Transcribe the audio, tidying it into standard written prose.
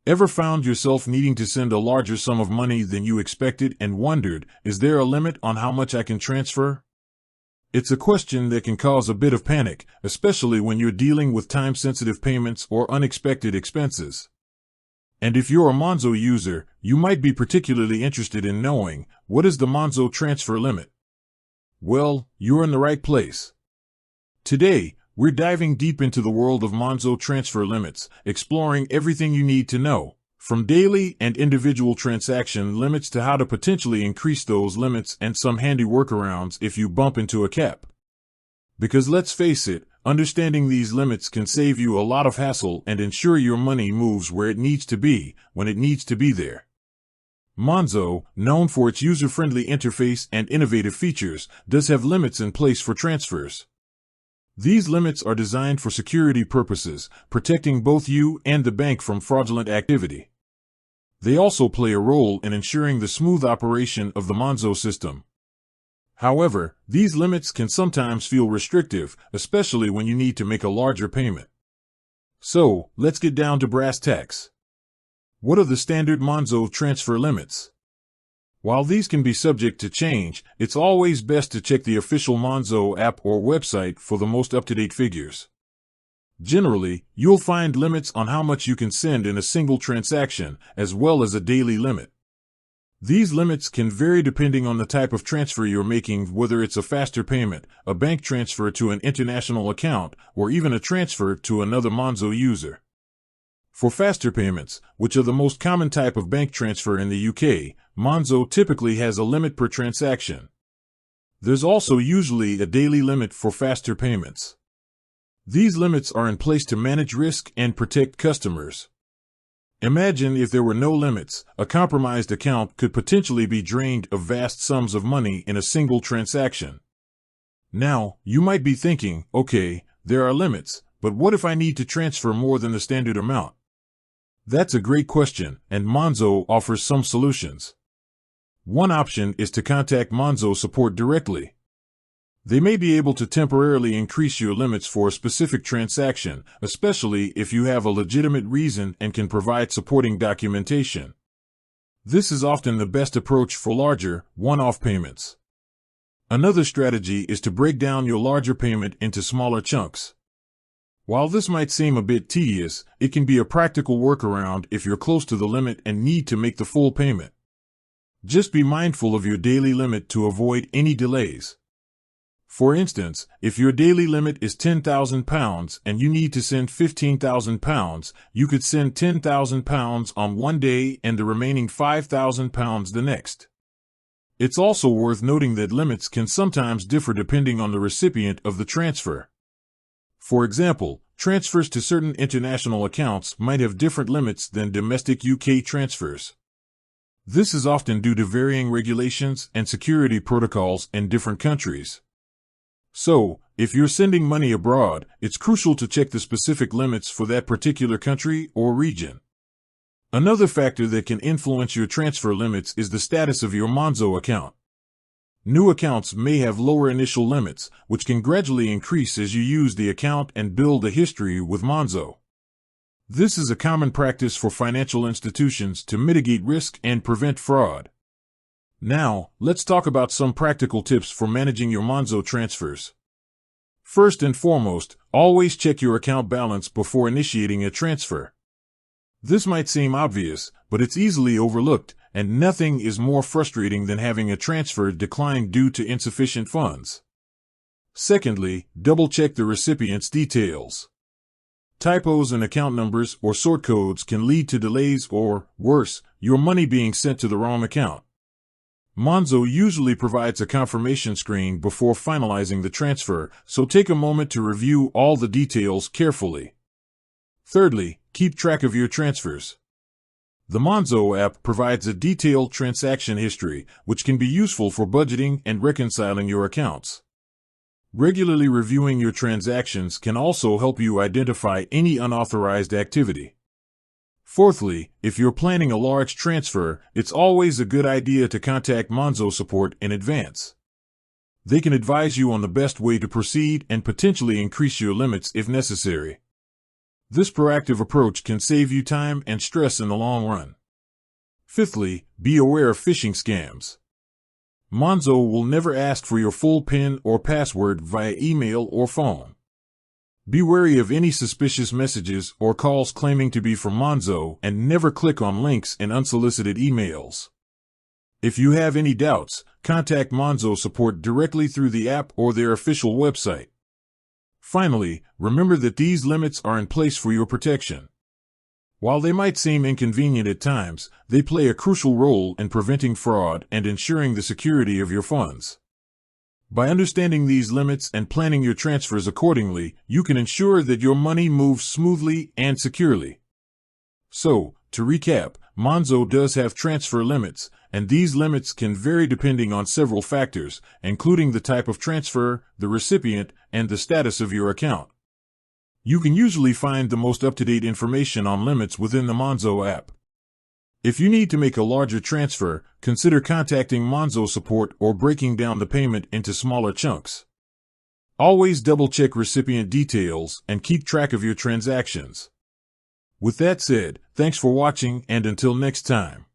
Ever found yourself needing to send a larger sum of money than you expected and wondered, is there a limit on how much I can transfer? It's a question that can cause a bit of panic, especially when you're dealing with time-sensitive payments or unexpected expenses. And if you're a Monzo user, you might be particularly interested in knowing, what is the Monzo transfer limit? Well, you're in the right place. Today, we're diving deep into the world of Monzo transfer limits, exploring everything you need to know, from daily and individual transaction limits to how to potentially increase those limits and some handy workarounds if you bump into a cap. Because let's face it, understanding these limits can save you a lot of hassle and ensure your money moves where it needs to be, when it needs to be there. Monzo, known for its user-friendly interface and innovative features, does have limits in place for transfers. These limits are designed for security purposes, protecting both you and the bank from fraudulent activity. They also play a role in ensuring the smooth operation of the Monzo system. However, these limits can sometimes feel restrictive, especially when you need to make a larger payment. So, let's get down to brass tacks. What are the standard Monzo transfer limits? While these can be subject to change, it's always best to check the official Monzo app or website for the most up-to-date figures. Generally, you'll find limits on how much you can send in a single transaction, as well as a daily limit. These limits can vary depending on the type of transfer you're making, whether it's a faster payment, a bank transfer to an international account, or even a transfer to another Monzo user. For faster payments, which are the most common type of bank transfer in the UK, Monzo typically has a limit per transaction. There's also usually a daily limit for faster payments. These limits are in place to manage risk and protect customers. Imagine if there were no limits, a compromised account could potentially be drained of vast sums of money in a single transaction. Now, you might be thinking, okay, there are limits, but what if I need to transfer more than the standard amount? That's a great question, and Monzo offers some solutions. One option is to contact Monzo support directly. They may be able to temporarily increase your limits for a specific transaction, especially if you have a legitimate reason and can provide supporting documentation. This is often the best approach for larger, one-off payments. Another strategy is to break down your larger payment into smaller chunks. While this might seem a bit tedious, it can be a practical workaround if you're close to the limit and need to make the full payment. Just be mindful of your daily limit to avoid any delays. For instance, if your daily limit is £10,000 and you need to send £15,000, you could send £10,000 on one day and the remaining £5,000 the next. It's also worth noting that limits can sometimes differ depending on the recipient of the transfer. For example, transfers to certain international accounts might have different limits than domestic UK transfers. This is often due to varying regulations and security protocols in different countries. So, if you're sending money abroad, it's crucial to check the specific limits for that particular country or region. Another factor that can influence your transfer limits is the status of your Monzo account. New accounts may have lower initial limits, which can gradually increase as you use the account and build a history with Monzo. This is a common practice for financial institutions to mitigate risk and prevent fraud. Now, let's talk about some practical tips for managing your Monzo transfers. First and foremost, always check your account balance before initiating a transfer. This might seem obvious, but it's easily overlooked, and nothing is more frustrating than having a transfer declined due to insufficient funds. Secondly, double-check the recipient's details. Typos in account numbers or sort codes can lead to delays or, worse, your money being sent to the wrong account. Monzo usually provides a confirmation screen before finalizing the transfer, so take a moment to review all the details carefully. Thirdly, keep track of your transfers. The Monzo app provides a detailed transaction history, which can be useful for budgeting and reconciling your accounts. Regularly reviewing your transactions can also help you identify any unauthorized activity. Fourthly, if you're planning a large transfer, it's always a good idea to contact Monzo support in advance. They can advise you on the best way to proceed and potentially increase your limits if necessary. This proactive approach can save you time and stress in the long run. Fifthly, be aware of phishing scams. Monzo will never ask for your full PIN or password via email or phone. Be wary of any suspicious messages or calls claiming to be from Monzo, and never click on links in unsolicited emails. If you have any doubts, contact Monzo support directly through the app or their official website. Finally, remember that these limits are in place for your protection. While they might seem inconvenient at times, they play a crucial role in preventing fraud and ensuring the security of your funds. By understanding these limits and planning your transfers accordingly, you can ensure that your money moves smoothly and securely. So, to recap, Monzo does have transfer limits, and these limits can vary depending on several factors, including the type of transfer, the recipient, and the status of your account. You can usually find the most up-to-date information on limits within the Monzo app. If you need to make a larger transfer, consider contacting Monzo support or breaking down the payment into smaller chunks. Always double-check recipient details and keep track of your transactions. With that said, thanks for watching, and until next time.